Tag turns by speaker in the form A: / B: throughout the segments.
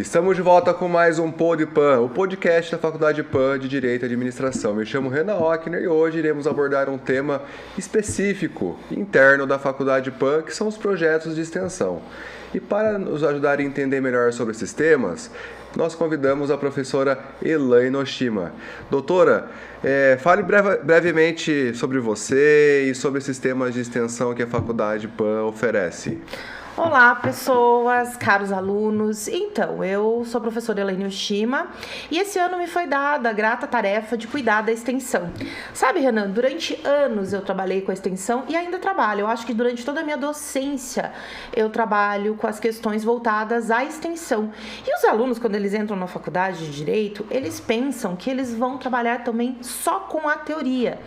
A: Estamos de volta com mais um PodPan, o podcast da Faculdade PAN de Direito e Administração. Me chamo Renan Ockner e hoje iremos abordar um tema específico, interno da Faculdade PAN, que são os projetos de extensão. E para nos ajudar a entender melhor sobre esses temas, nós convidamos a professora Elaine Oshima. Doutora, fale brevemente sobre você e sobre esses temas de extensão que a Faculdade PAN oferece.
B: Olá, pessoas, caros alunos. Então, eu sou a professora Elaine Oshima e esse ano me foi dada a grata tarefa de cuidar da extensão. Sabe, Renan, durante anos eu trabalhei com a extensão e ainda trabalho. Eu acho que durante toda a minha docência eu trabalho com as questões voltadas à extensão. E os alunos, quando eles entram na faculdade de Direito, eles pensam que eles vão trabalhar também só com a teoria.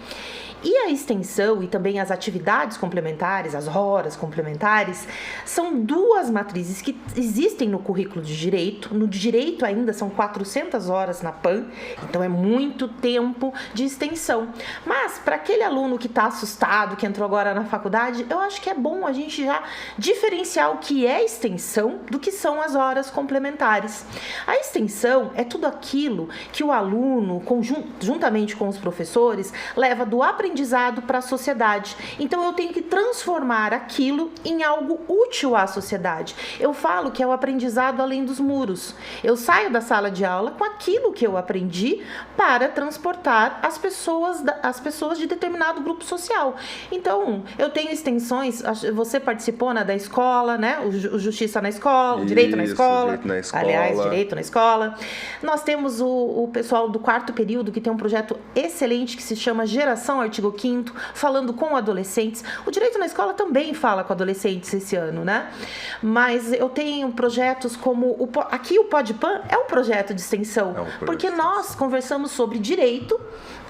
B: E a extensão e também as atividades complementares, as horas complementares, são duas matrizes que existem no currículo de Direito. No de Direito ainda são 400 horas na PAN, então é muito tempo de extensão. Mas para aquele aluno que está assustado, que entrou agora na faculdade, eu acho que é bom a gente já diferenciar o que é extensão do que são as horas complementares. A extensão é tudo aquilo que o aluno, juntamente com os professores, leva do aprendizado para a sociedade. Então eu tenho que transformar aquilo em algo útil à sociedade. Eu falo que é o aprendizado além dos muros. Eu saio da sala de aula com aquilo que eu aprendi para transportar as pessoas de determinado grupo social. Então, eu tenho extensões, você participou, né, da escola, né? O Justiça na Escola, o Direito na Escola.
A: Direito na Escola.
B: Aliás, Direito na Escola. Nós temos o pessoal do quarto período que tem um projeto excelente que se chama Geração Artigo 5º, falando com adolescentes. O Direito na Escola também fala com adolescentes esse ano, né? Mas eu tenho projetos como aqui o PodPan é um projeto de extensão, porque nós conversamos sobre direito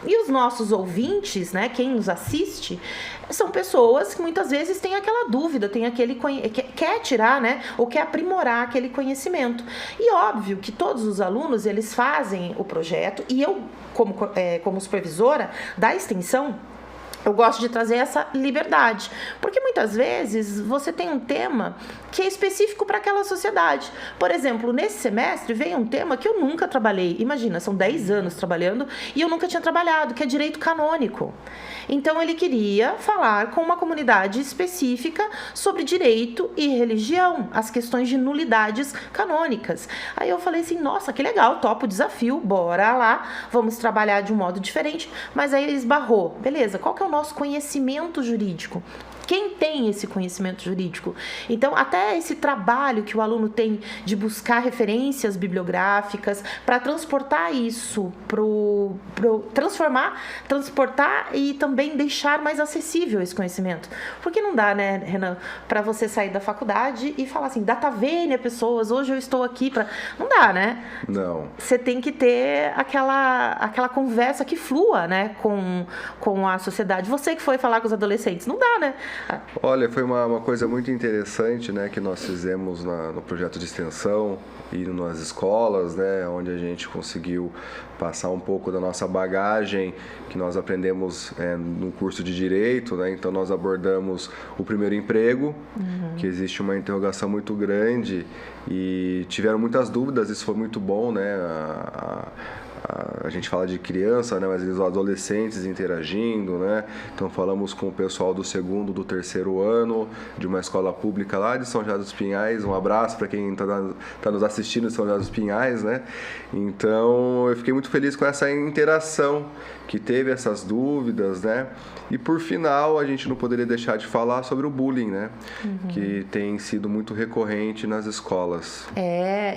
B: e os nossos ouvintes, né, quem nos assiste, são pessoas que muitas vezes têm aquela dúvida, quer tirar, né, ou quer aprimorar aquele conhecimento. E óbvio que todos os alunos, eles fazem o projeto e eu, como supervisora da extensão, eu gosto de trazer essa liberdade, porque muitas vezes você tem um tema que é específico para aquela sociedade. Por exemplo, nesse semestre veio um tema que eu nunca trabalhei. Imagina, são 10 anos trabalhando e eu nunca tinha trabalhado, que é direito canônico. Então ele queria falar com uma comunidade específica sobre direito e religião, as questões de nulidades canônicas. Aí eu falei assim, nossa, que legal, topo o desafio, bora lá, vamos trabalhar de um modo diferente. Mas aí ele esbarrou, beleza, qual que é o nosso conhecimento jurídico? Quem tem esse conhecimento jurídico? Então, até esse trabalho que o aluno tem de buscar referências bibliográficas para transportar isso, transportar e também deixar mais acessível esse conhecimento. Porque não dá, né, Renan, para você sair da faculdade e falar assim, data vênia, pessoas, hoje eu estou aqui para... Não dá, né?
A: Não.
B: Você tem que ter aquela conversa que flua, né, com a sociedade. Você que foi falar com os adolescentes, não dá, né?
A: Olha, foi uma coisa muito interessante, né, que nós fizemos no projeto de extensão e nas escolas, né, onde a gente conseguiu passar um pouco da nossa bagagem que nós aprendemos no curso de Direito, né, então nós abordamos o primeiro emprego, que existe uma interrogação muito grande e tiveram muitas dúvidas, isso foi muito bom, né, a gente fala de criança, né, mas os adolescentes interagindo, né? Então falamos com o pessoal do segundo, do terceiro ano de uma escola pública lá de São José dos Pinhais. Um abraço para quem está nos assistindo de São José dos Pinhais, né? Então eu fiquei muito feliz com essa interação que teve essas dúvidas, né? E por final a gente não poderia deixar de falar sobre o bullying, né? Que tem sido muito recorrente nas escolas.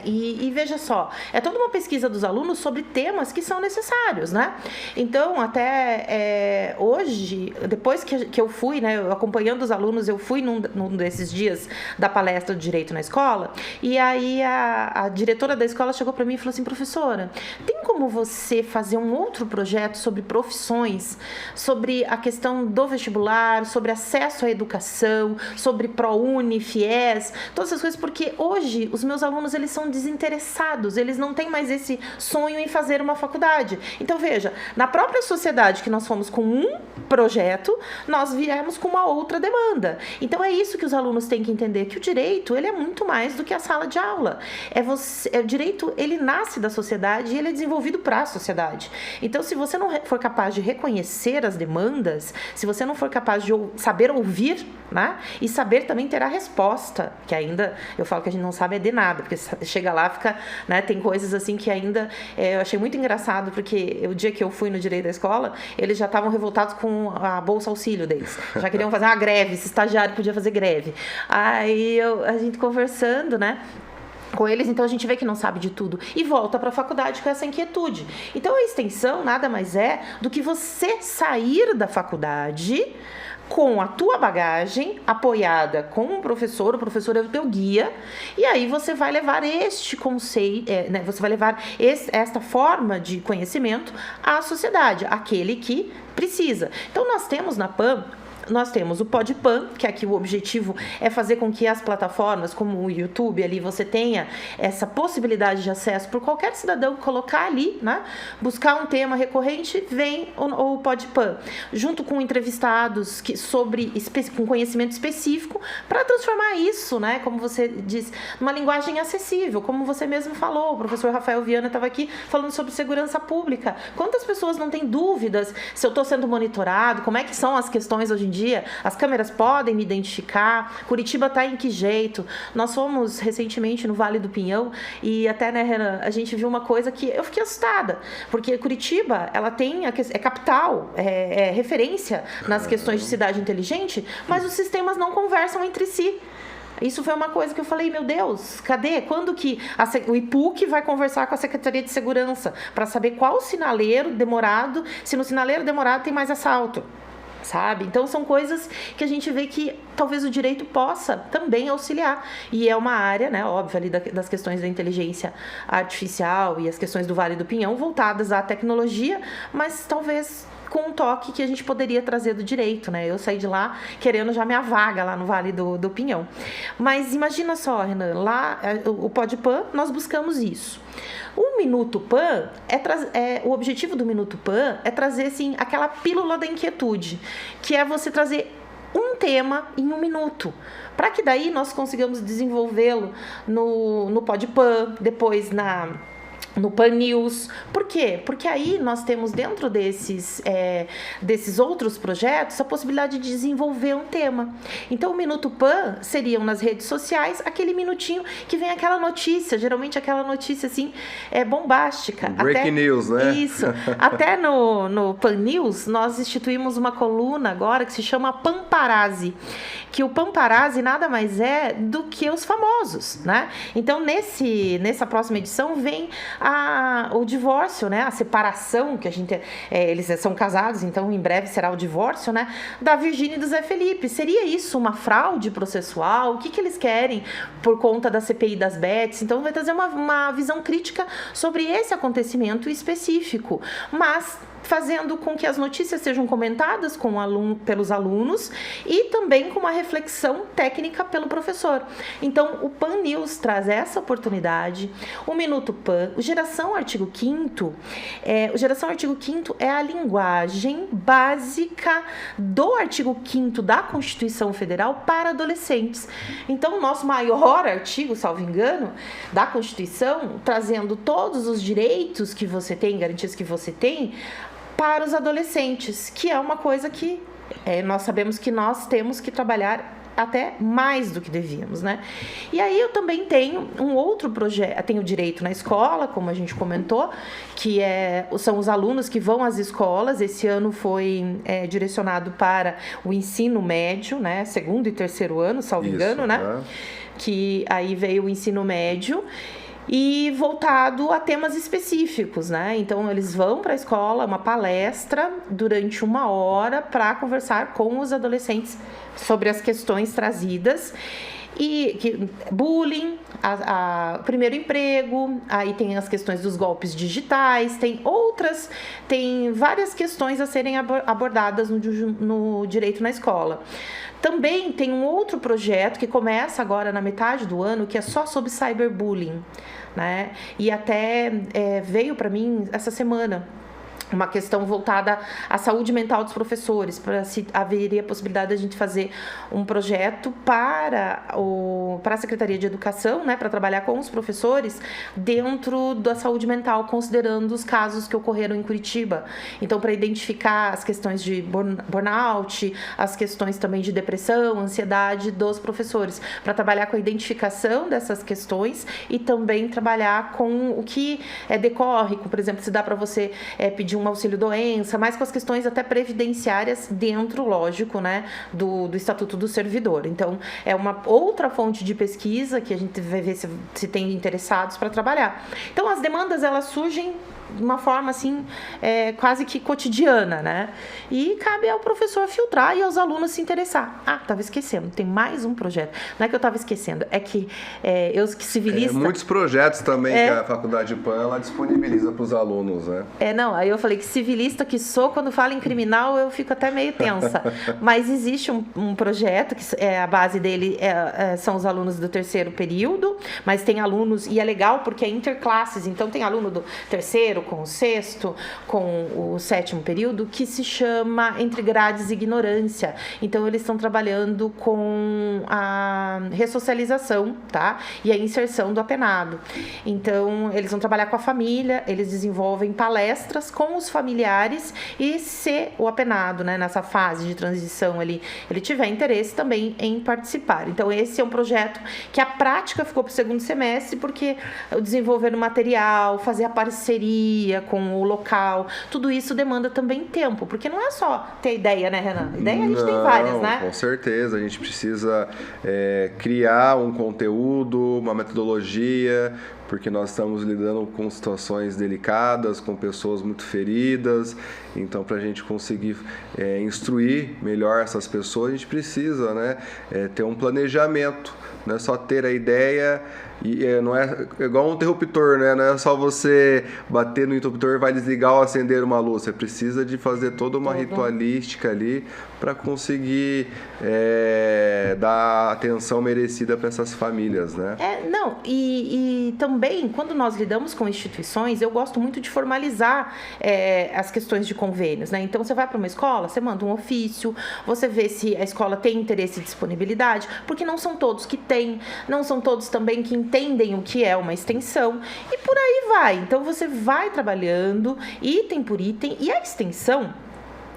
B: E veja só, é toda uma pesquisa dos alunos sobre temas que são necessários, né? Então, até hoje, depois que eu fui, né, acompanhando os alunos, eu fui num desses dias da palestra do Direito na Escola, e aí a diretora da escola chegou para mim e falou assim, professora, tem como você fazer um outro projeto sobre profissões, sobre a questão do vestibular, sobre acesso à educação, sobre ProUni, FIES, todas essas coisas, porque hoje os meus alunos, eles são desinteressados, eles não têm mais esse sonho em fazer uma faculdade. Então, veja, na própria sociedade que nós fomos com um projeto, nós viemos com uma outra demanda. Então, é isso que os alunos têm que entender, que o direito, ele é muito mais do que a sala de aula. O direito, ele nasce da sociedade e ele é desenvolvido para a sociedade. Então, se você não for capaz de reconhecer as demandas, se você não for capaz de saber ouvir, né, e saber também ter a resposta, que ainda, eu falo que a gente não sabe de nada, porque chega lá, fica, né, tem coisas assim que ainda, eu achei muito engraçado, porque o dia que eu fui no direito da escola, eles já estavam revoltados com a bolsa auxílio deles, já queriam fazer uma greve, esse estagiário podia fazer greve. Aí a gente conversando, né, com eles, então a gente vê que não sabe de tudo e volta para a faculdade com essa inquietude. Então a extensão nada mais é do que você sair da faculdade com a tua bagagem, apoiada com um professor, o professor é o teu guia, e aí você vai levar este conceito, né, você vai levar esta forma de conhecimento à sociedade, aquele que precisa. Então nós temos na PAN, nós temos o PodPan, que aqui o objetivo é fazer com que as plataformas, como o YouTube, ali você tenha essa possibilidade de acesso por qualquer cidadão colocar ali, né? Buscar um tema recorrente, vem o PodPan, junto com entrevistados com conhecimento específico, para transformar isso, né? Como você diz, numa linguagem acessível, como você mesmo falou, o professor Rafael Viana estava aqui falando sobre segurança pública. Quantas pessoas não têm dúvidas se eu estou sendo monitorado, como é que são as questões hoje em dia, as câmeras podem me identificar, Curitiba está em que jeito? Nós fomos recentemente no Vale do Pinhão e até, né, Renan, a gente viu uma coisa que eu fiquei assustada, porque Curitiba, ela tem, é capital, é referência nas questões de cidade inteligente, mas os sistemas não conversam entre si. Isso foi uma coisa que eu falei, meu Deus, cadê? Quando que o IPUC vai conversar com a Secretaria de Segurança para saber qual sinaleiro demorado, se no sinaleiro demorado tem mais assalto? Sabe? Então são coisas que a gente vê que talvez o direito possa também auxiliar, e é uma área, né, óbvio, ali das questões da inteligência artificial e as questões do Vale do Pinhão voltadas à tecnologia, mas talvez com um toque que a gente poderia trazer do direito, né? Eu saí de lá querendo já minha vaga lá no Vale do Pinhão. Mas imagina só, Renan, lá o PodPan, nós buscamos isso. O Minuto PAN, o objetivo do Minuto PAN é trazer, assim, aquela pílula da inquietude, que é você trazer um tema em um minuto, para que daí nós consigamos desenvolvê-lo no PodPan, depois no Pan News. Por quê? Porque aí nós temos dentro desses outros projetos a possibilidade de desenvolver um tema. Então o Minuto Pan seriam nas redes sociais aquele minutinho que vem aquela notícia, geralmente aquela notícia assim bombástica.
A: Breaking news, né?
B: Isso. Até no Pan News nós instituímos uma coluna agora que se chama Pamparazzi, que o Pamparazzi nada mais é do que os famosos, né? Então nessa próxima edição vem o divórcio, né? A separação, que eles são casados, então em breve será o divórcio, né? Da Virgínia e do Zé Felipe. Seria isso uma fraude processual? O que eles querem por conta da CPI das Bets? Então vai trazer uma visão crítica sobre esse acontecimento específico, mas fazendo com que as notícias sejam comentadas pelos alunos e também com uma reflexão técnica pelo professor. Então, o Pan News traz essa oportunidade, o Minuto Pan, o Geração Artigo 5º, o Geração Artigo 5º é a linguagem básica do artigo 5º da Constituição Federal para adolescentes. Então, o nosso maior artigo, salvo engano, da Constituição, trazendo todos os direitos que você tem, garantias que você tem, para os adolescentes, que é uma coisa que nós sabemos que nós temos que trabalhar até mais do que devíamos, né? E aí eu também tenho um outro projeto, tenho Direito na Escola, como a gente comentou, que são os alunos que vão às escolas. Esse ano foi direcionado para o ensino médio, né? 2º e 3º ano, salvo engano, né? Que aí veio o ensino médio e voltado a temas específicos, né? Então, eles vão para a escola, uma palestra durante 1 hora para conversar com os adolescentes sobre as questões trazidas. Bullying, primeiro emprego, aí tem as questões dos golpes digitais, tem várias questões a serem abordadas no Direito na Escola. Também tem um outro projeto que começa agora na metade do ano, que é só sobre cyberbullying, né? E até veio para mim essa semana uma questão voltada à saúde mental dos professores, para se haveria a possibilidade de a gente fazer um projeto para a Secretaria de Educação, né, para trabalhar com os professores dentro da saúde mental, considerando os casos que ocorreram em Curitiba. Então, para identificar as questões de burnout, as questões também de depressão, ansiedade dos professores, para trabalhar com a identificação dessas questões e também trabalhar com o que decorre, por exemplo, se dá para você pedir um auxílio-doença, mas com as questões até previdenciárias dentro, lógico, né, do Estatuto do Servidor. Então, é uma outra fonte de pesquisa que a gente vai ver se tem interessados para trabalhar. Então, as demandas, elas surgem de uma forma, assim, quase que cotidiana, né? E cabe ao professor filtrar e aos alunos se interessar. Ah, estava esquecendo, tem mais um projeto. Não é que eu estava esquecendo, é que eu, que civilista...
A: muitos projetos também que a Faculdade PAN, ela disponibiliza para os alunos, né?
B: Não, aí eu falei que civilista que sou, quando falo em criminal, eu fico até meio tensa. Mas existe um projeto, que a base dele são os alunos do terceiro período, mas tem alunos, e é legal porque é interclasses, então tem aluno do terceiro, com o sexto, com o sétimo período, que se chama Entre Grades e Ignorância. Então, eles estão trabalhando com a ressocialização, tá? E a inserção do apenado. Então, eles vão trabalhar com a família, eles desenvolvem palestras com os familiares e se o apenado, né, nessa fase de transição ele tiver interesse também em participar. Então, esse é um projeto que a prática ficou para o segundo semestre, porque o desenvolver o material, fazer a parceria com o local, tudo isso demanda também tempo, porque não é só ter ideia, né, Renan? Ideia a gente tem várias, né?
A: Com certeza, a gente precisa criar um conteúdo, uma metodologia, porque nós estamos lidando com situações delicadas, com pessoas muito feridas, então para a gente conseguir instruir melhor essas pessoas, a gente precisa, né, ter um planejamento, não é só ter a ideia. E não é igual um interruptor, né? Não é só você bater no interruptor e vai desligar ou acender uma luz. Você precisa de fazer toda uma ritualística ali para conseguir dar a atenção merecida para essas famílias, né?
B: E também, quando nós lidamos com instituições, eu gosto muito de formalizar as questões de convênios, né? Então, você vai para uma escola, você manda um ofício, você vê se a escola tem interesse e disponibilidade, porque não são todos que têm, não são todos também que entendem o que é uma extensão, e por aí vai. Então, você vai trabalhando item por item, e a extensão,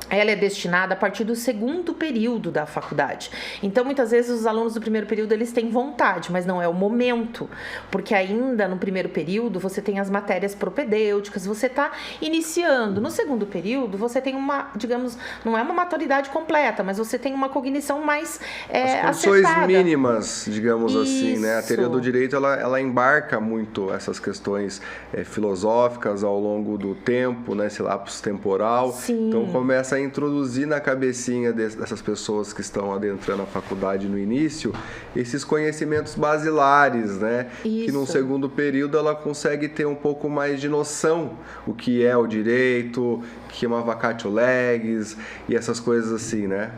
B: ela é destinada a partir do segundo período da faculdade. Então, muitas vezes, os alunos do primeiro período, eles têm vontade, mas não é o momento, porque ainda no primeiro período, você tem as matérias propedêuticas, você está iniciando. No segundo período, você tem uma, digamos, não é uma maturidade completa, mas você tem uma cognição mais
A: as condições
B: acertada.
A: Mínimas, digamos assim, né? A teoria do
B: Isso.
A: direito, ela embarca muito essas questões filosóficas ao longo do tempo, né? Esse lapso temporal.
B: Sim.
A: Então, começa a introduzir na cabecinha dessas pessoas que estão adentrando a faculdade no início esses conhecimentos basilares, né?
B: Isso.
A: Que no segundo período ela consegue ter um pouco mais de noção o que é o direito, o que é uma vacatio legis e essas coisas assim, né?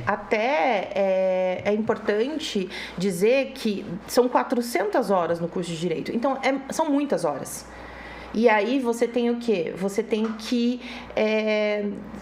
B: Até é importante dizer que são 400 horas no curso de Direito, então são muitas horas. E aí você tem o quê? Você tem que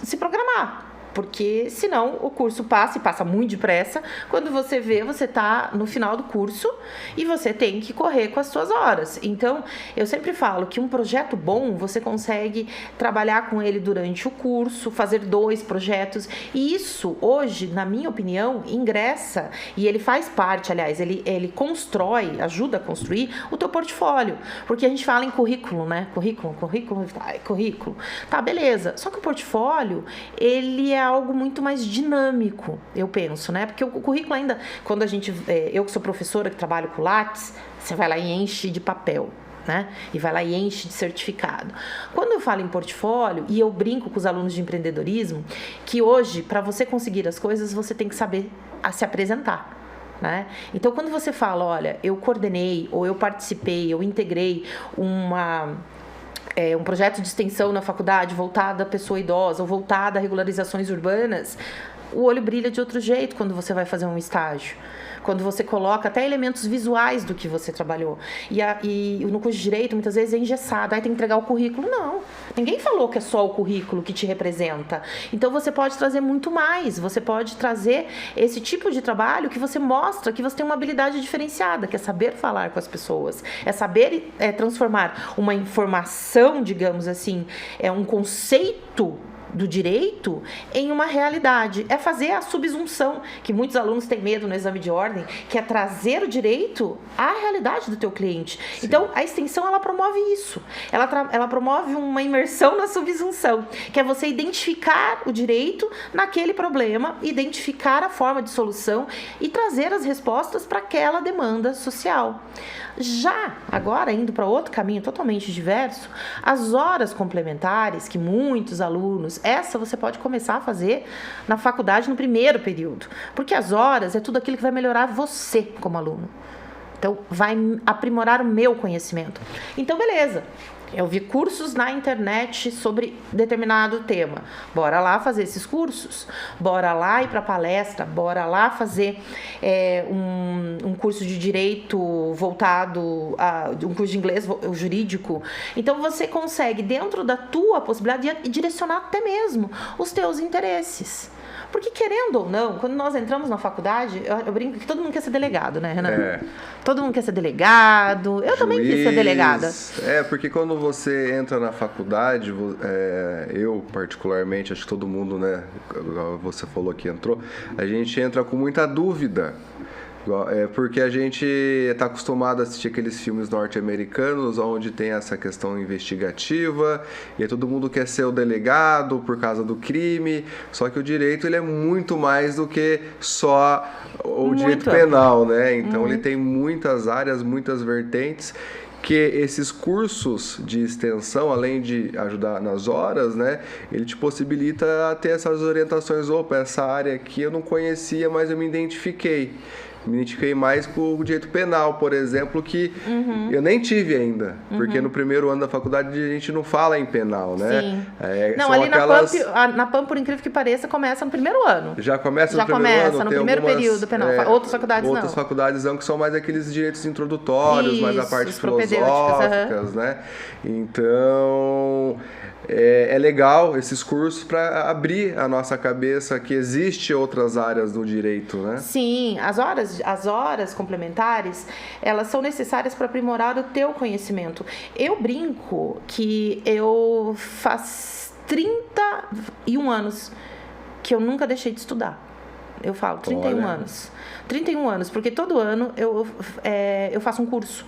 B: se programar. Porque senão o curso passa, e passa muito depressa. Quando você vê, você está no final do curso e você tem que correr com as suas horas. Então, eu sempre falo que um projeto bom, você consegue trabalhar com ele durante o curso, fazer 2 projetos. E isso, hoje, na minha opinião, ingressa, e ele faz parte, aliás, ele constrói, ajuda a construir o teu portfólio. Porque a gente fala em currículo, né? Currículo. Tá, beleza. Só que o portfólio, ele é algo muito mais dinâmico, eu penso, né? Porque o currículo ainda, quando a gente, eu que sou professora, que trabalho com Lattes, você vai lá e enche de papel, né? E vai lá e enche de certificado. Quando eu falo em portfólio, e eu brinco com os alunos de empreendedorismo, que hoje, para você conseguir as coisas, você tem que saber se apresentar. Né? Então, quando você fala, olha, eu coordenei, ou eu participei, eu integrei um projeto de extensão na faculdade voltado à pessoa idosa ou voltado a regularizações urbanas, o olho brilha de outro jeito quando você vai fazer um estágio. Quando você coloca até elementos visuais do que você trabalhou. E no curso de Direito, muitas vezes é engessado. Aí tem que entregar o currículo. Não. Ninguém falou que é só o currículo que te representa. Então, você pode trazer muito mais. Você pode trazer esse tipo de trabalho que você mostra que você tem uma habilidade diferenciada, que é saber falar com as pessoas. É saber transformar uma informação, digamos assim, um conceito do direito em uma realidade. É fazer a subsunção, que muitos alunos têm medo no exame de ordem, que é trazer o direito à realidade do teu cliente. Sim. Então, a extensão, ela promove isso. Ela promove uma imersão na subsunção, que é você identificar o direito naquele problema, identificar a forma de solução e trazer as respostas para aquela demanda social. Já, agora, indo para outro caminho totalmente diverso, as horas complementares que muitos alunos, essa você pode começar a fazer na faculdade no primeiro período, porque as horas é tudo aquilo que vai melhorar você como aluno. Então, vai aprimorar o meu conhecimento. Então, beleza. Eu vi cursos na internet sobre determinado tema. Bora lá fazer esses cursos. Bora lá ir para palestra. Bora lá fazer um curso de direito voltado a um curso de inglês jurídico. Então, você consegue, dentro da tua possibilidade, direcionar até mesmo os teus interesses. Porque, querendo ou não, quando nós entramos na faculdade, eu brinco que todo mundo quer ser delegado, né, Renan? Todo mundo quer ser delegado. Eu também quis ser delegada.
A: Porque quando você entra na faculdade, eu particularmente, acho que todo mundo, né, você falou que entrou, a gente entra com muita dúvida. Porque a gente está acostumado a assistir aqueles filmes norte-americanos onde tem essa questão investigativa e aí todo mundo quer ser o delegado por causa do crime, só que o direito ele é muito mais do que só o direito penal, né? Então ele tem muitas áreas, muitas vertentes, que esses cursos de extensão, além de ajudar nas horas, né, ele te possibilita a ter essas orientações. Opa, essa área aqui eu não conhecia, mas eu me identifiquei mais com o direito penal, por exemplo, que eu nem tive ainda, porque no primeiro ano da faculdade a gente não fala em penal, né?
B: Sim. Não, ali na PAM, por incrível que pareça, começa no primeiro ano.
A: Já começa no primeiro ano?
B: Já começa no primeiro período penal. Outras faculdades não.
A: Outras faculdades não, que são mais aqueles direitos introdutórios, mais a parte filosóficas, né? Então, é legal esses cursos para abrir a nossa cabeça que existe outras áreas do direito, né?
B: Sim, as horas complementares, elas são necessárias para aprimorar o teu conhecimento. Eu brinco que eu faz 31 anos que eu nunca deixei de estudar. Eu falo, 31 anos. 31 anos, porque todo ano eu faço um curso.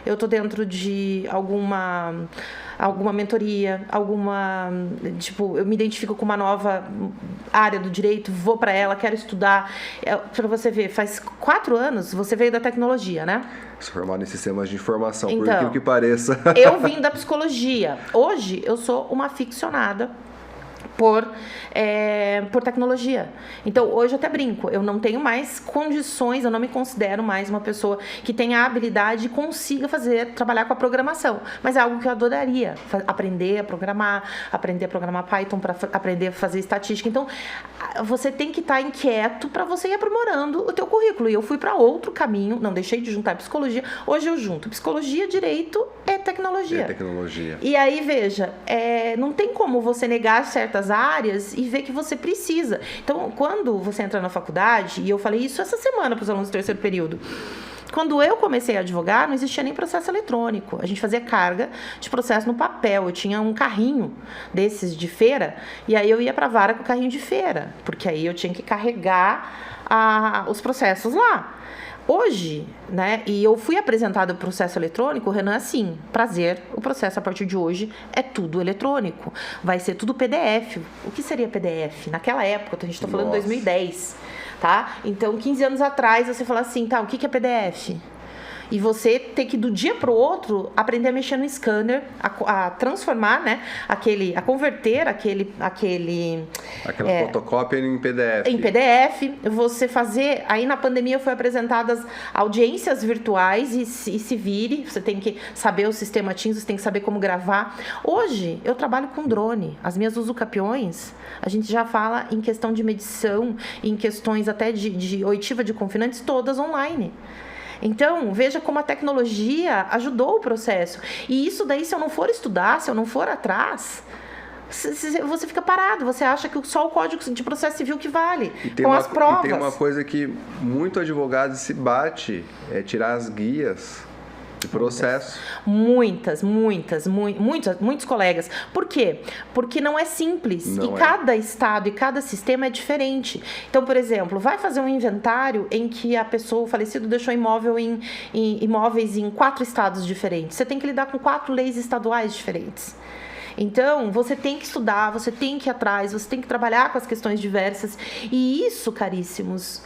B: Eu estou dentro de alguma mentoria, eu me identifico com uma nova área do direito, vou para ela, quero estudar. Para você ver, faz 4 anos você veio da tecnologia, né?
A: Se formado em sistemas de informação, por aquilo que pareça.
B: Eu vim da psicologia. Hoje eu sou uma aficionada por tecnologia. Então, hoje eu até brinco, eu não tenho mais condições, eu não me considero mais uma pessoa que tenha a habilidade e consiga trabalhar com a programação, mas é algo que eu adoraria, aprender a programar Python, para aprender a fazer estatística. Então, você tem que estar inquieto para você ir aprimorando o teu currículo, e eu fui para outro caminho, não deixei de juntar psicologia, hoje eu junto psicologia, direito e tecnologia. E aí, veja, não tem como você negar certas áreas e ver que você precisa. Então, quando você entra na faculdade, e eu falei isso essa semana para os alunos do terceiro período, quando eu comecei a advogar, não existia nem processo eletrônico. A gente fazia carga de processo no papel. Eu tinha um carrinho desses de feira, e aí eu ia para a vara com o carrinho de feira, porque aí eu tinha que carregar os processos lá. Hoje, né, e eu fui apresentado o processo eletrônico, Renan, assim, prazer, o processo a partir de hoje é tudo eletrônico, vai ser tudo PDF. O que seria PDF? Naquela época, a gente está falando de 2010, tá? Então, 15 anos atrás, você fala assim, tá, o que é PDF? E você ter que, do dia para o outro, aprender a mexer no scanner, a transformar, né, a converter
A: aquela fotocópia em PDF.
B: Em PDF, você fazer... Aí, na pandemia, foi apresentadas audiências virtuais e se vire. Você tem que saber o sistema Teams, você tem que saber como gravar. Hoje, eu trabalho com drone. As minhas usucapiões, a gente já fala em questão de medição, em questões até de oitiva de confinantes, todas online. Então, veja como a tecnologia ajudou o processo. E isso daí, se eu não for estudar, se eu não for atrás, você fica parado. Você acha que só o Código de Processo Civil que vale, com as provas.
A: E tem uma coisa que muito advogado se bate, é tirar as guias de processo.
B: Muitos colegas. Por quê? Porque não é simples. Cada estado e cada sistema é diferente. Então, por exemplo, vai fazer um inventário em que a pessoa, o falecido, deixou imóveis em 4 estados diferentes. Você tem que lidar com 4 leis estaduais diferentes. Então, você tem que estudar, você tem que ir atrás, você tem que trabalhar com as questões diversas. E isso, caríssimos,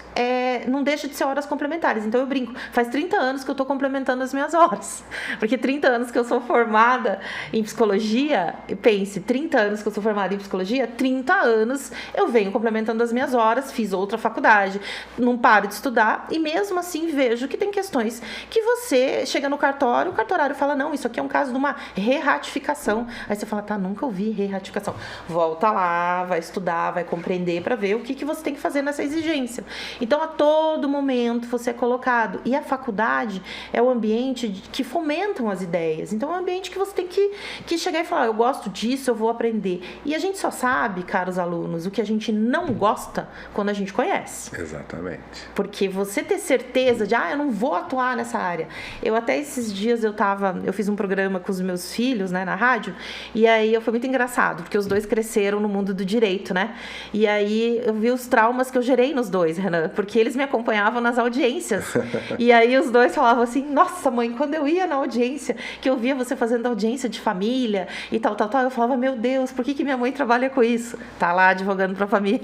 B: não deixa de ser horas complementares. Então, eu brinco, faz 30 anos que eu estou complementando as minhas horas. Porque 30 anos que eu sou formada em psicologia, pense, 30 anos que eu sou formada em psicologia, 30 anos eu venho complementando as minhas horas, fiz outra faculdade, não paro de estudar, e mesmo assim vejo que tem questões que você chega no cartório, o cartorário fala, não, isso aqui é um caso de uma re-ratificação. Aí você fala, tá, nunca ouvi re-ratificação. Volta lá, vai estudar, vai compreender para ver o que você tem que fazer nessa exigência. Então, a todo momento você é colocado. E a faculdade é o ambiente que fomentam as ideias. Então, é um ambiente que você tem que chegar e falar, eu gosto disso, eu vou aprender. E a gente só sabe, caros alunos, o que a gente não gosta quando a gente conhece.
A: Exatamente.
B: Porque você ter certeza de, eu não vou atuar nessa área. Eu até esses dias eu fiz um programa com os meus filhos, né, na rádio, e aí foi muito engraçado, porque os dois cresceram no mundo do direito, né? E aí eu vi os traumas que eu gerei nos dois, Renan, porque eles me acompanhavam nas audiências. E aí os dois falavam assim, nossa, mãe, quando eu ia na audiência, que eu via você fazendo audiência de família e tal, eu falava, meu Deus, por que minha mãe trabalha com isso? Tá lá advogando pra família.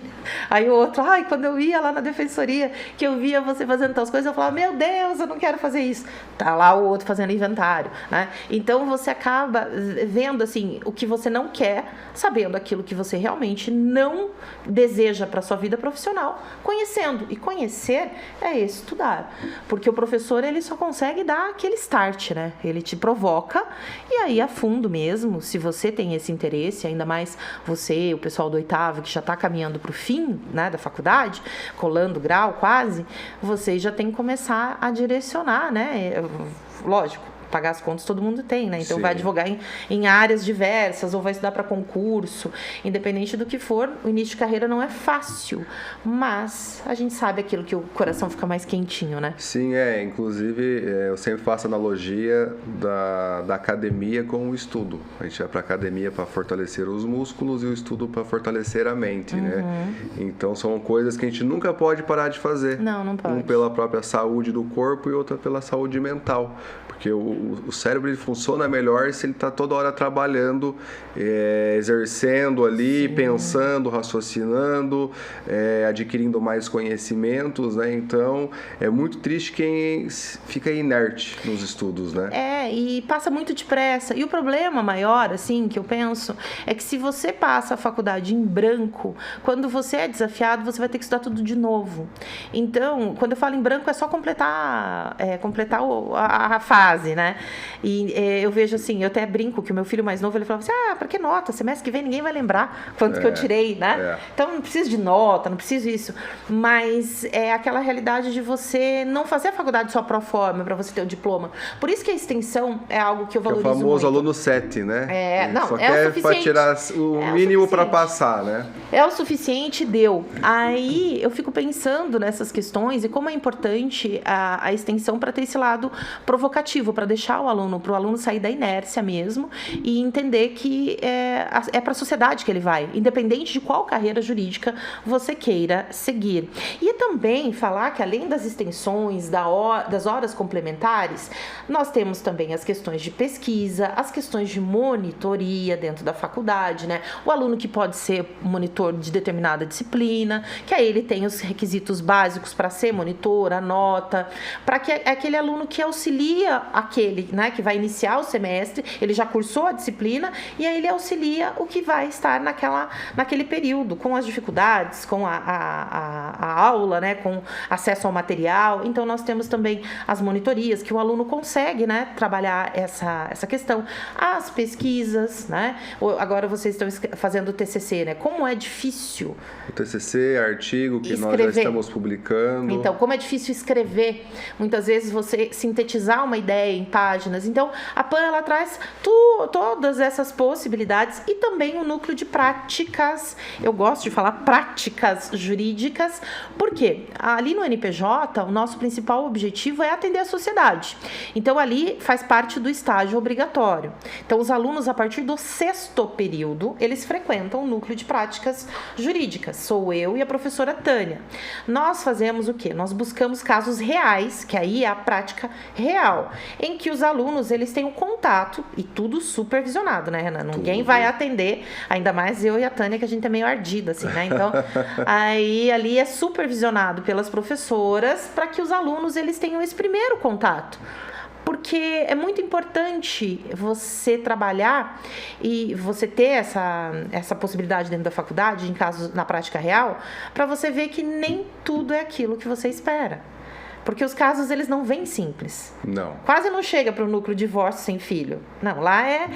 B: Aí o outro, quando eu ia lá na defensoria, que eu via você fazendo tal coisas, eu falava, meu Deus, eu não quero fazer isso. Tá lá o outro fazendo inventário, né? Então você acaba vendo, assim, o que você não quer, sabendo aquilo que você realmente não deseja para sua vida profissional, conhecendo. E conhecer é estudar. Porque o professor, ele só consegue dar aquele start, né? Ele te provoca e aí a fundo mesmo, se você tem esse interesse, ainda mais você, o pessoal do 8º, que já está caminhando para o fim, né, da faculdade, colando grau quase, vocês já tem que começar a direcionar, né? Lógico, pagar as contas todo mundo tem, né? Então, sim, vai advogar em áreas diversas ou vai estudar para concurso. Independente do que for, o início de carreira não é fácil, mas a gente sabe aquilo que o coração fica mais quentinho, né?
A: Sim, inclusive eu sempre faço analogia da academia com o estudo. A gente vai para a academia para fortalecer os músculos e o estudo para fortalecer a mente, né? Então, são coisas que a gente nunca pode parar de fazer.
B: Não pode.
A: Um pela própria saúde do corpo e outra pela saúde mental. Porque o cérebro ele funciona melhor se ele está toda hora trabalhando, exercendo ali, sim, pensando, raciocinando, adquirindo mais conhecimentos, né? Então, é muito triste quem fica inerte nos estudos, né?
B: E passa muito depressa. E o problema maior, assim, que eu penso, é que se você passa a faculdade em branco, quando você é desafiado, você vai ter que estudar tudo de novo. Então, quando eu falo em branco, é só completar a fase, né? E eu vejo assim, eu até brinco que o meu filho mais novo, ele falava assim, pra que nota? Semestre que vem ninguém vai lembrar quanto que eu tirei, né? Então não preciso de nota, não preciso disso. Mas é aquela realidade de você não fazer a faculdade só pro forma, para você ter o diploma. Por isso que a extensão é algo que eu valorizo muito.
A: É o famoso aluno 7, né?
B: Só
A: quer para tirar o mínimo para passar, né?
B: É o suficiente, deu. Aí eu fico pensando nessas questões e como é importante a extensão para ter esse lado provocativo, para deixar o aluno, para o aluno sair da inércia mesmo e entender que é para a sociedade que ele vai, independente de qual carreira jurídica você queira seguir. E também falar que além das extensões, das horas complementares, nós temos também as questões de pesquisa, as questões de monitoria dentro da faculdade, né? O aluno que pode ser monitor de determinada disciplina, que aí ele tem os requisitos básicos para ser monitor, a nota, para que aquele aluno que auxilia aquele, né, que vai iniciar o semestre, ele já cursou a disciplina e aí ele auxilia o que vai estar naquele período, com as dificuldades, com a aula, né, com acesso ao material. Então nós temos também as monitorias que o aluno consegue, né, trabalhar essa questão, as pesquisas, né? Agora vocês estão fazendo o TCC, né? Como é difícil
A: o TCC, artigo que
B: escrever.
A: Nós já estamos publicando.
B: Então, como é difícil escrever, muitas vezes você sintetizar uma ideia em páginas. Então, a PAN, ela traz todas essas possibilidades e também o núcleo de práticas. Eu gosto de falar práticas jurídicas, porque ali no NPJ, o nosso principal objetivo é atender a sociedade. Então, ali faz parte do estágio obrigatório. Então, os alunos, a partir do 6º período, eles frequentam o núcleo de práticas jurídicas. Sou eu e a professora Tânia. Nós fazemos o quê? Nós buscamos casos reais, que aí é a prática real, em que os alunos, eles têm um contato, e tudo supervisionado, né, Renan? Ninguém vai atender, ainda mais eu e a Tânia, que a gente é meio ardida, assim, né? Então, aí ali é supervisionado pelas professoras para que os alunos, eles tenham esse primeiro contato. Porque é muito importante você trabalhar e você ter essa possibilidade dentro da faculdade, em casos na prática real, para você ver que nem tudo é aquilo que você espera. Porque os casos, eles não vêm simples.
A: Não.
B: Quase não chega para o núcleo de divórcio sem filho. Não, lá é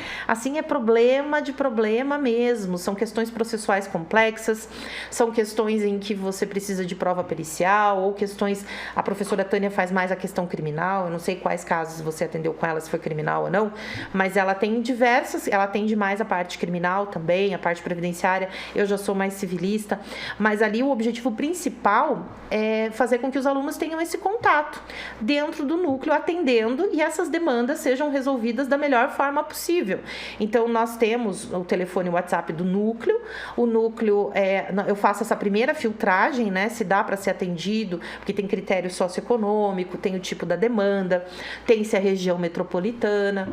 B: problema de problema mesmo. São questões processuais complexas, são questões em que você precisa de prova pericial, ou questões... A professora Tânia faz mais a questão criminal, eu não sei quais casos você atendeu com ela, se foi criminal ou não, mas ela tem diversas, ela atende mais a parte criminal também, a parte previdenciária, eu já sou mais civilista, mas ali o objetivo principal é fazer com que os alunos tenham esse contato dentro do núcleo, atendendo, e essas demandas sejam resolvidas da melhor forma possível. Então, nós temos o telefone e o WhatsApp do núcleo. O núcleo, eu faço essa primeira filtragem, né, se dá para ser atendido, porque tem critério socioeconômico, tem o tipo da demanda, tem se é região metropolitana.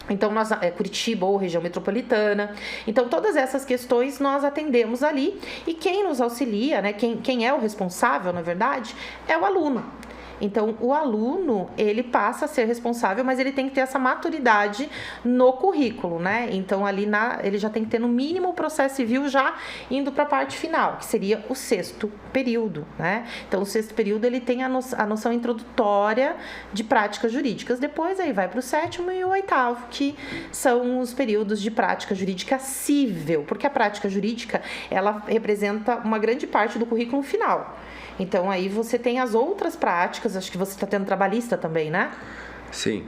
B: Então, Curitiba ou região metropolitana. Então, todas essas questões nós atendemos ali, e quem nos auxilia, né, quem é o responsável, na verdade, é o aluno. Então, o aluno, ele passa a ser responsável, mas ele tem que ter essa maturidade no currículo, né? Então, ali ele já tem que ter, no mínimo, o processo civil já indo para a parte final, que seria o 6º período, né? Então, o 6º período, ele tem a noção introdutória de práticas jurídicas. Depois, aí vai para o 7º e o 8º, que são os períodos de prática jurídica cível, porque a prática jurídica, ela representa uma grande parte do currículo final. Então, aí você tem as outras práticas, acho que você está tendo trabalhista também, né?
A: Sim.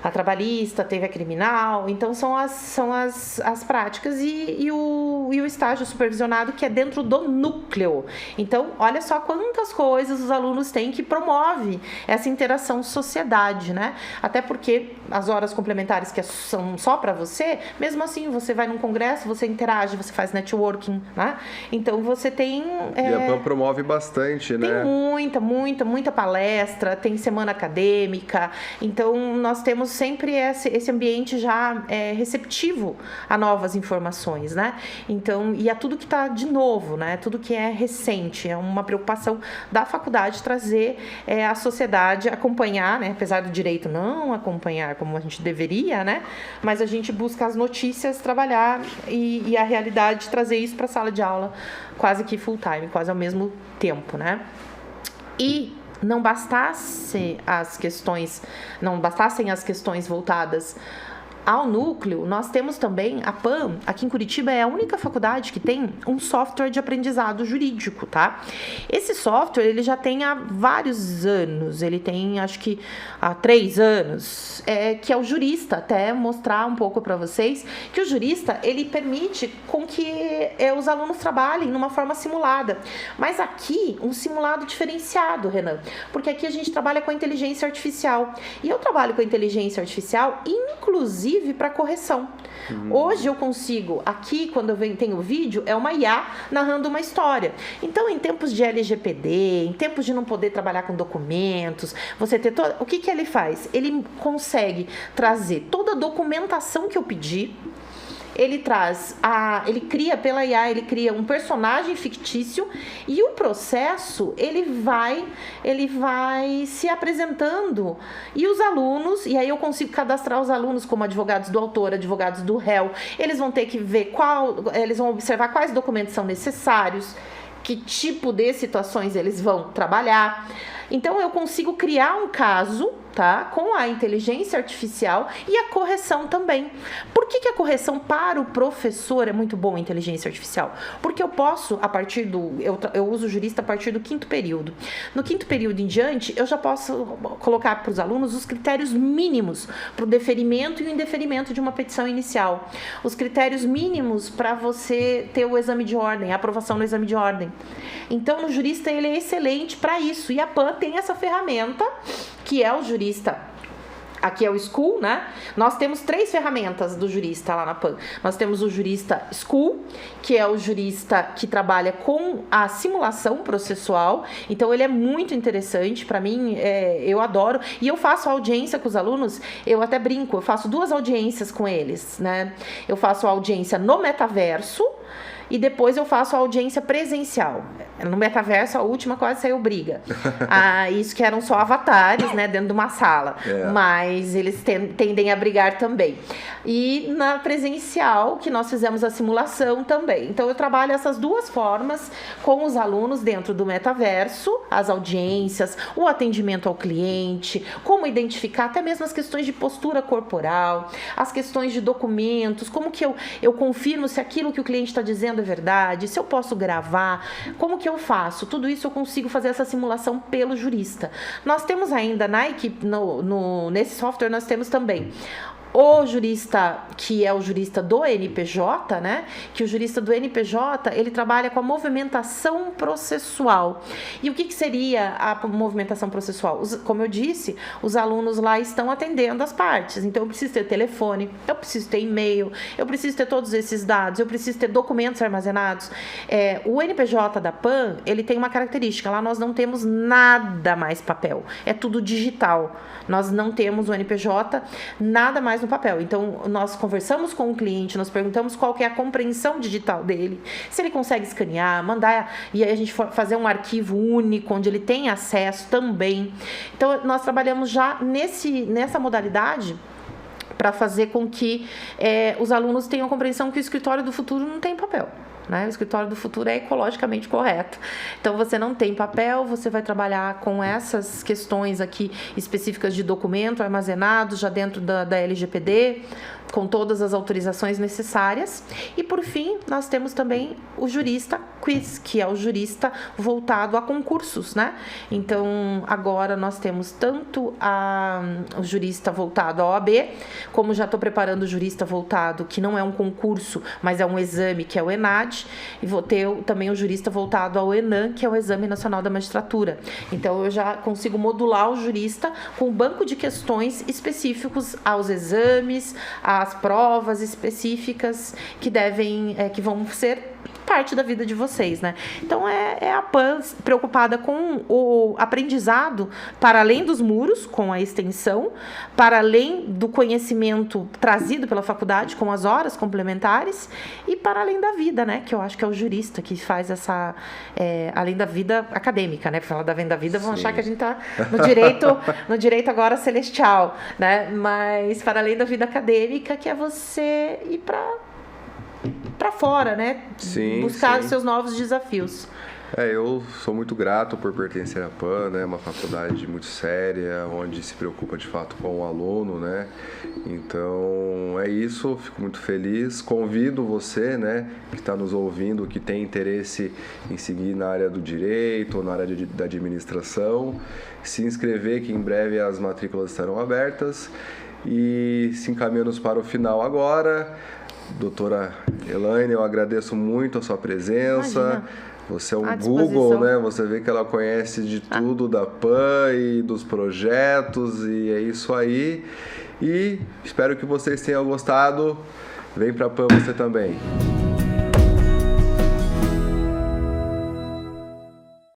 B: A trabalhista, teve a criminal, então são as práticas e o estágio supervisionado, que é dentro do núcleo. Então, olha só quantas coisas os alunos têm que promove essa interação sociedade, né? Até porque as horas complementares que são só para você, mesmo assim, você vai num congresso, você interage, você faz networking, né? Então, você tem...
A: E a PAN promove bastante, né?
B: Tem muita palestra, tem semana acadêmica, então nós temos sempre esse ambiente já receptivo a novas informações, né? Então, e a tudo que está de novo, né? Tudo que é recente, é uma preocupação da faculdade trazer a sociedade acompanhar, né? Apesar do direito não acompanhar como a gente deveria, né? Mas a gente busca as notícias, trabalhar e a realidade, trazer isso para a sala de aula quase que full time, quase ao mesmo tempo, né? E não bastassem as questões voltadas ao núcleo, nós temos também a PAN, aqui em Curitiba é a única faculdade que tem um software de aprendizado jurídico, tá? Esse software, ele já tem há vários anos, ele tem, acho que há 3 anos, que é o Jurista, até mostrar um pouco para vocês, que o Jurista, ele permite com que os alunos trabalhem numa forma simulada, mas aqui, um simulado diferenciado, Renan, porque aqui a gente trabalha com a inteligência artificial, e eu trabalho com a inteligência artificial, inclusive para correção. Hoje eu consigo, aqui quando eu tenho vídeo, é uma IA narrando uma história. Então, em tempos de LGPD, em tempos de não poder trabalhar com documentos, você ter todo... O que ele faz? Ele consegue trazer toda a documentação que eu pedi. Ele cria pela IA, ele cria um personagem fictício e o processo, ele vai se apresentando e os alunos, e aí eu consigo cadastrar os alunos como advogados do autor, advogados do réu, eles vão ter que ver eles vão observar quais documentos são necessários, que tipo de situações eles vão trabalhar. Então, eu consigo criar um caso, tá? Com a inteligência artificial e a correção também. Por que a correção para o professor é muito bom a inteligência artificial? Porque eu posso, eu uso o Jurista a partir do 5º período. No 5º período em diante, eu já posso colocar para os alunos os critérios mínimos para o deferimento e o indeferimento de uma petição inicial. Os critérios mínimos para você ter o exame de ordem, a aprovação no exame de ordem. Então, no Jurista, ele é excelente para isso. E a PAN tem essa ferramenta, que é o Jurista. Aqui é o School, né? Nós temos 3 ferramentas do Jurista lá na PAN. Nós temos o Jurista School, que é o jurista que trabalha com a simulação processual. Então, ele é muito interessante. Para mim, eu adoro. E eu faço audiência com os alunos, eu até brinco, eu faço 2 audiências com eles, né? Eu faço a audiência no metaverso, e depois eu faço a audiência presencial. No metaverso, a última quase saiu briga. Isso que eram só avatares, né, dentro de uma sala. Mas eles tendem a brigar também. E na presencial, que nós fizemos a simulação também. Então, eu trabalho essas 2 formas com os alunos dentro do metaverso, as audiências, o atendimento ao cliente, como identificar até mesmo as questões de postura corporal, as questões de documentos, como que eu confirmo se aquilo que o cliente está dizendo é verdade, se eu posso gravar, como que eu faço? Tudo isso eu consigo fazer essa simulação pelo Jurista. Nós temos ainda na equipe, nesse software nós temos também o jurista, que é o jurista do NPJ, né? Que o jurista do NPJ, ele trabalha com a movimentação processual. E o que seria a movimentação processual? Como eu disse, os alunos lá estão atendendo as partes. Então, eu preciso ter telefone, eu preciso ter e-mail, eu preciso ter todos esses dados, eu preciso ter documentos armazenados. O NPJ da PAN, ele tem uma característica. Lá nós não temos nada mais papel. É tudo digital. Nós não temos o NPJ, nada mais no papel. Então, nós conversamos com o cliente, nós perguntamos qual que é a compreensão digital dele, se ele consegue escanear, mandar, e aí a gente fazer um arquivo único, onde ele tem acesso também. Então, nós trabalhamos já nessa modalidade para fazer com que os alunos tenham compreensão que o escritório do futuro não tem papel. Né? O escritório do futuro é ecologicamente correto. Então, você não tem papel, você vai trabalhar com essas questões aqui específicas de documento armazenado já dentro da LGPD, com todas as autorizações necessárias. E, por fim, nós temos também o Jurista Quiz, que é o jurista voltado a concursos, né? Então, agora nós temos tanto o jurista voltado à OAB, como já estou preparando o jurista voltado, que não é um concurso, mas é um exame, que é o ENAD, e vou ter também o jurista voltado ao ENAM, que é o Exame Nacional da Magistratura. Então, eu já consigo modular o jurista com um banco de questões específicos aos exames, as provas específicas que vão ser parte da vida de vocês, né? Então, é a PAN preocupada com o aprendizado para além dos muros, com a extensão, para além do conhecimento trazido pela faculdade, com as horas complementares, e para além da vida, né? Que eu acho que é o jurista que faz essa... além da vida acadêmica, né? Para falar da venda da vida, vão achar que a gente está no direito agora celestial, né? Mas para além da vida acadêmica, que é você ir para fora, né?
A: Sim,
B: buscar
A: sim.
B: os seus novos desafios.
A: Eu sou muito grato por pertencer à PAN, né? Uma faculdade muito séria, onde se preocupa de fato com o aluno, né? Então é isso, fico muito feliz. Convido você, né, que está nos ouvindo, que tem interesse em seguir na área do direito ou na área da administração, se inscrever, que em breve as matrículas estarão abertas. E se encaminhamos para o final agora. Doutora Elaine, eu agradeço muito a sua presença.
B: Imagina.
A: Você é um Google, né? Você vê que ela conhece de tudo da PAN e dos projetos, e é isso aí. E espero que vocês tenham gostado. Vem pra PAN você também.